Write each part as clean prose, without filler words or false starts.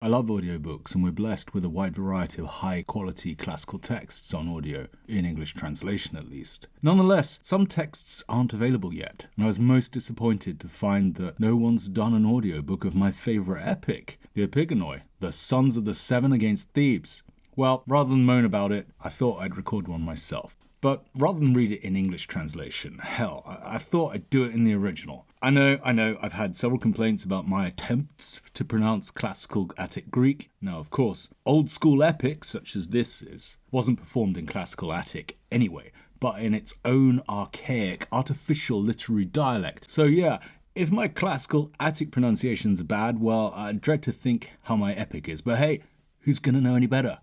I love audiobooks, and we're blessed with a wide variety of high-quality classical texts on audio, in English translation at least. Nonetheless, some texts aren't available yet, and I was most disappointed to find that no one's done an audiobook of my favourite epic, the Epigonoi, the Sons of the Seven against Thebes. Well, rather than moan about it, I thought I'd record one myself. But rather than read it in English translation, hell, I thought I'd do it in the original. I know, I've had several complaints about my attempts to pronounce classical Attic Greek. Now, of course, old school epic, such as this is, wasn't performed in classical Attic anyway, but in its own archaic, artificial literary dialect. So yeah, if my classical Attic pronunciations are bad, well, I dread to think how my epic is. But hey, who's gonna know any better?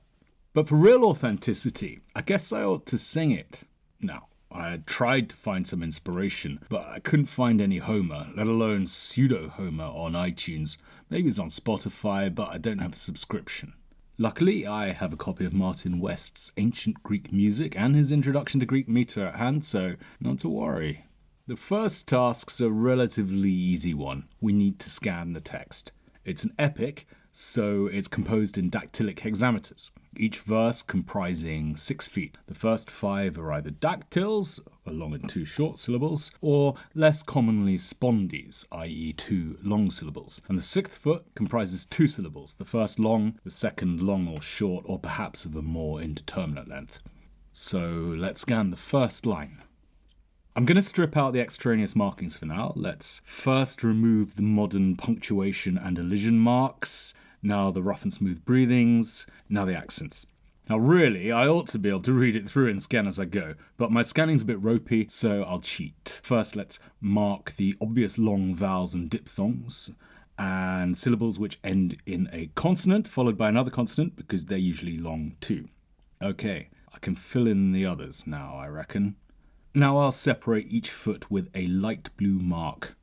But for real authenticity, I guess I ought to sing it. Now, I had tried to find some inspiration, but I couldn't find any Homer, let alone pseudo-Homer on iTunes. Maybe it's on Spotify, but I don't have a subscription. Luckily, I have a copy of Martin West's Ancient Greek Music and his Introduction to Greek Meter at hand, so not to worry. The first task's a relatively easy one. We need to scan the text. It's an epic, so it's composed in dactylic hexameters, each verse comprising 6 feet. The first 5 are either dactyls, a long and 2 short syllables, or less commonly spondies, i.e. 2 long syllables. And the 6th foot comprises 2 syllables, the first long, the second long or short, or perhaps of a more indeterminate length. So let's scan the first line. I'm going to strip out the extraneous markings for now. Let's first remove the modern punctuation and elision marks, now the rough and smooth breathings, now the accents. Now really, I ought to be able to read it through and scan as I go, but my scanning's a bit ropey, so I'll cheat. First, let's mark the obvious long vowels and diphthongs, and syllables which end in a consonant, followed by another consonant, because they're usually long too. Okay, I can fill in the others now, I reckon. Now I'll separate each foot with a light blue mark.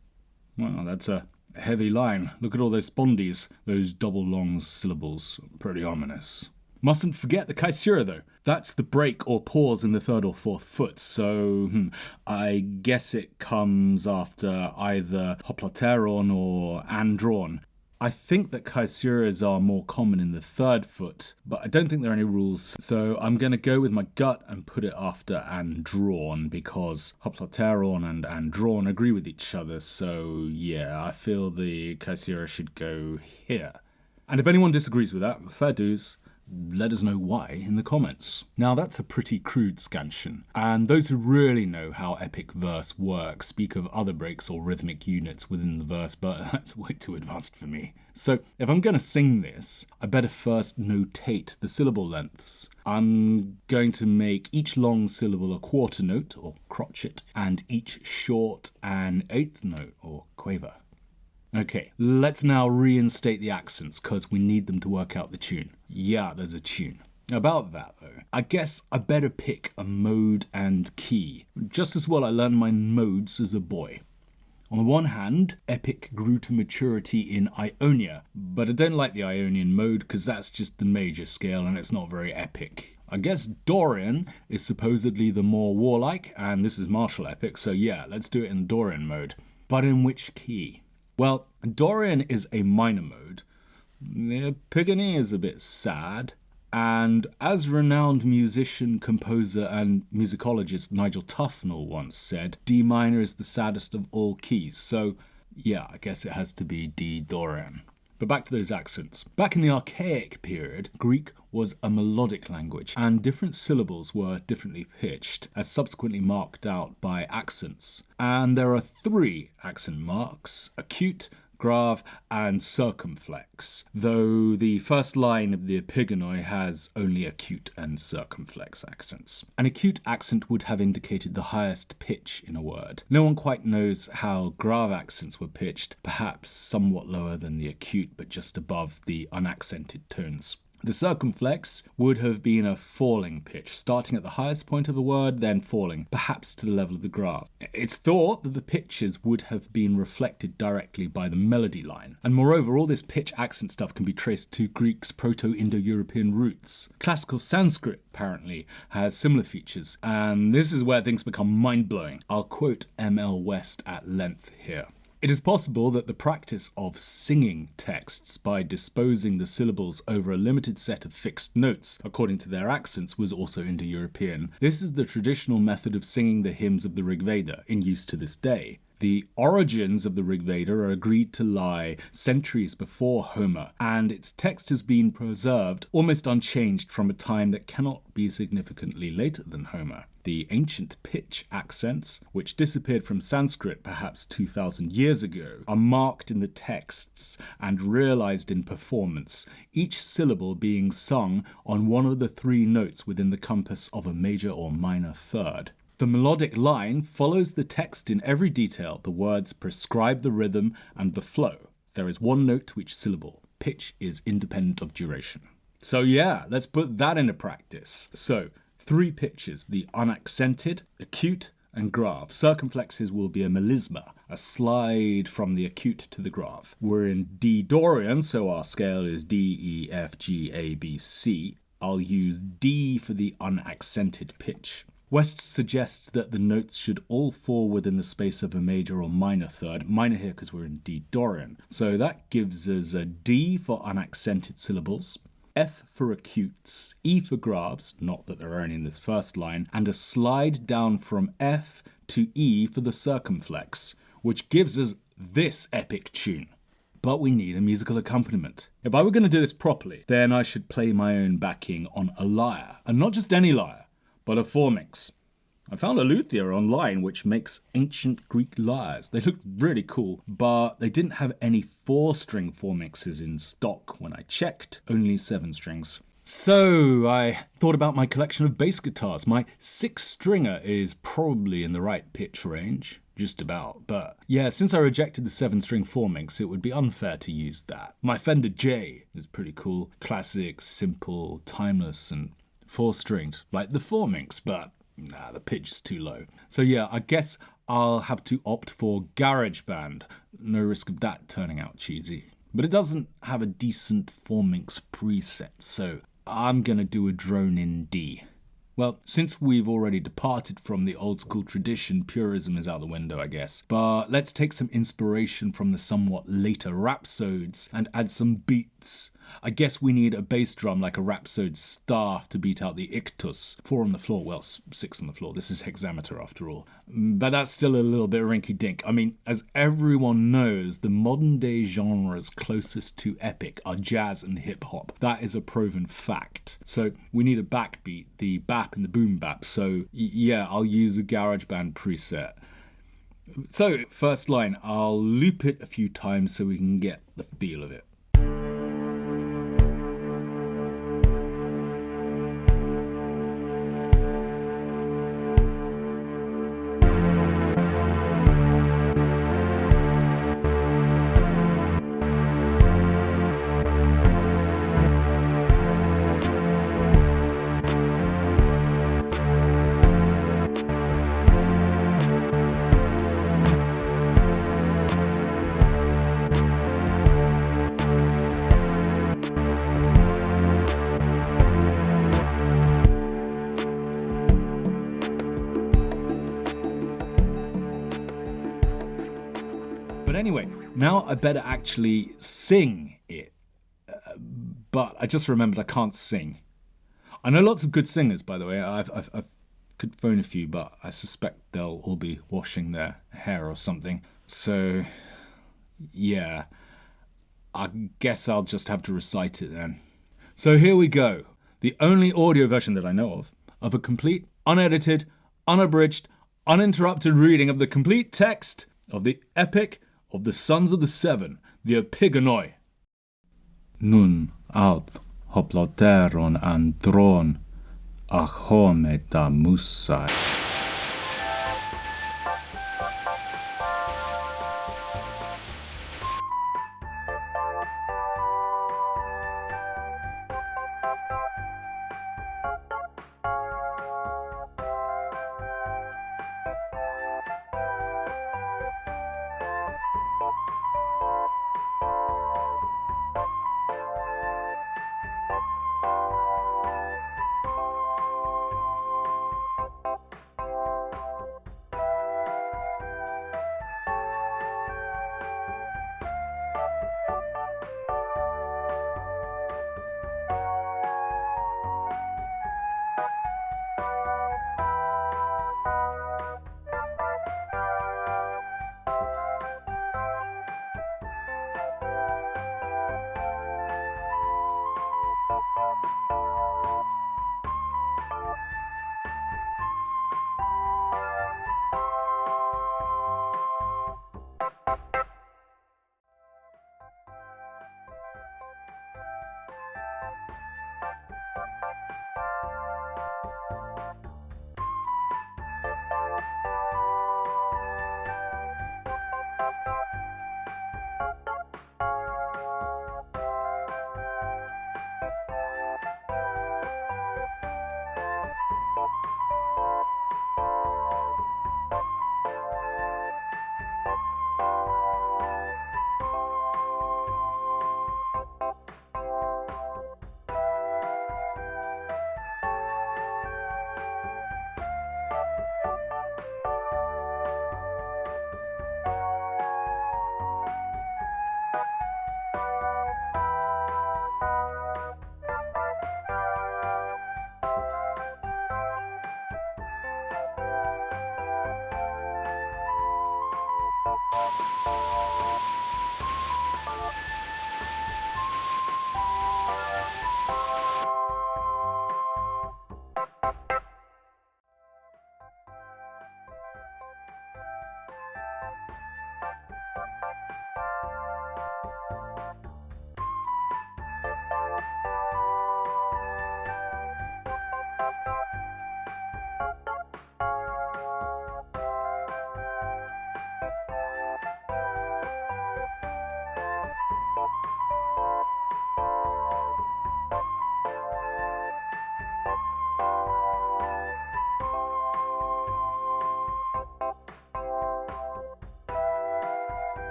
Well, that's a heavy line. Look at all those spondies, those double long syllables. Pretty ominous. Mustn't forget the caesura though. That's the break or pause in the 3rd or 4th foot, so I guess it comes after either hoplateron or andron. I think that caesuras are more common in the 3rd foot, but I don't think there are any rules, so I'm going to go with my gut and put it after andron, because hoplateron and andron agree with each other, so yeah, I feel the caesura should go here. And if anyone disagrees with that, fair dues. Let us know why in the comments. Now that's a pretty crude scansion, and those who really know how epic verse works speak of other breaks or rhythmic units within the verse, but that's way too advanced for me. So if I'm going to sing this, I better first notate the syllable lengths. I'm going to make each long syllable a quarter note, or crotchet, and each short an 8th note, or quaver. Okay, let's now reinstate the accents, because we need them to work out the tune. Yeah, there's a tune. About that, though, I guess I better pick a mode and key. Just as well I learned my modes as a boy. On the one hand, epic grew to maturity in Ionia, but I don't like the Ionian mode because that's just the major scale and it's not very epic. I guess Dorian is supposedly the more warlike, and this is martial epic, so yeah, let's do it in Dorian mode. But in which key? Well, Dorian is a minor mode, the Epigone is a bit sad, and as renowned musician, composer, and musicologist Nigel Tufnell once said, D minor is the saddest of all keys, so yeah, I guess it has to be D Dorian. But back to those accents. Back in the Archaic period, Greek was a melodic language, and different syllables were differently pitched, as subsequently marked out by accents. And there are 3 accent marks: acute, grave, and circumflex, though the first line of the Epigonoi has only acute and circumflex accents. An acute accent would have indicated the highest pitch in a word. No one quite knows how grave accents were pitched, perhaps somewhat lower than the acute, but just above the unaccented tones. The circumflex would have been a falling pitch, starting at the highest point of a word, then falling, perhaps to the level of the grave. It's thought that the pitches would have been reflected directly by the melody line. And moreover, all this pitch accent stuff can be traced to Greek's Proto-Indo-European roots. Classical Sanskrit, apparently, has similar features, and this is where things become mind-blowing. I'll quote M.L. West at length here. It is possible that the practice of singing texts by disposing the syllables over a limited set of fixed notes according to their accents was also Indo-European. This is the traditional method of singing the hymns of the Rig Veda, in use to this day. The origins of the Rig Veda are agreed to lie centuries before Homer, and its text has been preserved almost unchanged from a time that cannot be significantly later than Homer. The ancient pitch accents, which disappeared from Sanskrit perhaps 2,000 years ago, are marked in the texts and realized in performance, each syllable being sung on one of the three notes within the compass of a major or minor third. The melodic line follows the text in every detail. The words prescribe the rhythm and the flow. There is one note to each syllable. Pitch is independent of duration. So yeah, let's put that into practice. So, 3 pitches, the unaccented, acute, and grave. Circumflexes will be a melisma, a slide from the acute to the grave. We're in D Dorian, so our scale is D, E, F, G, A, B, C. I'll use D for the unaccented pitch. West suggests that the notes should all fall within the space of a major or minor third. Minor here because we're in D Dorian. So that gives us a D for unaccented syllables, F for acutes, E for graves, not that they're only in this first line, and a slide down from F to E for the circumflex, which gives us this epic tune. But we need a musical accompaniment. If I were going to do this properly, then I should play my own backing on a lyre, and not just any lyre, but a forminx. I found a luthier online which makes ancient Greek lyres. They looked really cool, but they didn't have any 4-string forminxes in stock when I checked, only 7 strings. So I thought about my collection of bass guitars. My 6-stringer is probably in the right pitch range, just about, but yeah, since I rejected the 7-string forminx, it would be unfair to use that. My Fender J is pretty cool, classic, simple, timeless, and 4-stringed, like the forminx, but nah, the pitch is too low. So yeah, I guess I'll have to opt for GarageBand. No risk of that turning out cheesy. But it doesn't have a decent forminx preset, so I'm gonna do a drone in D. Well, since we've already departed from the old school tradition, purism is out the window, I guess. But let's take some inspiration from the somewhat later rhapsodes and add some beats. I guess we need a bass drum like a rhapsode's staff to beat out the ictus. 4 on the floor, well, 6 on the floor. This is hexameter after all. But that's still a little bit rinky-dink. I mean, as everyone knows, the modern day genres closest to epic are jazz and hip-hop. That is a proven fact. So we need a backbeat, the bap and the boom bap. So yeah, I'll use a GarageBand preset. So first line, I'll loop it a few times so we can get the feel of it. But anyway, now I better actually sing it. But I just remembered I can't sing. I know lots of good singers, by the way. I could phone a few, but I suspect they'll all be washing their hair or something. So, yeah, I guess I'll just have to recite it then. So here we go. The only audio version that I know of a complete, unedited, unabridged, uninterrupted reading of the complete text of the epic of the Sons of the Seven, the Epigonoi. Nun aut hoploteron andron achometa musai.